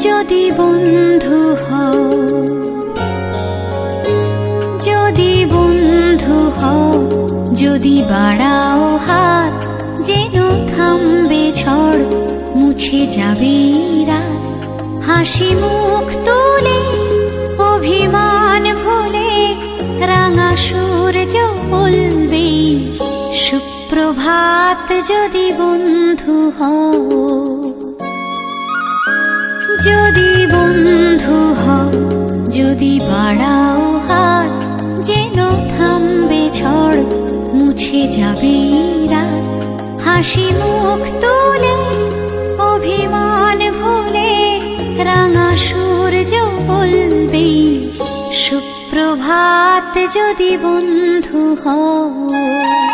যদি বন্ধু হও, যদি বন্ধু হও, যদি বাড়াও হাত, যেন থামবে ঝড়, মুছে যাবে রাত। হাসি মুখ তুলে অভিমান ভুলে রাঙা সূর্য বলবে সুপ্রভাত। যদি বন্ধু হও, যদি বন্ধু হও, যদি বাড়াও হাত, যেন থামবে ঝড়, মুছে যাবে রাত। হাসি মুখ তুলে অভিমান ভুলে রাঙা সূর্য বলবে সুপ্রভাত। যদি বন্ধু হও।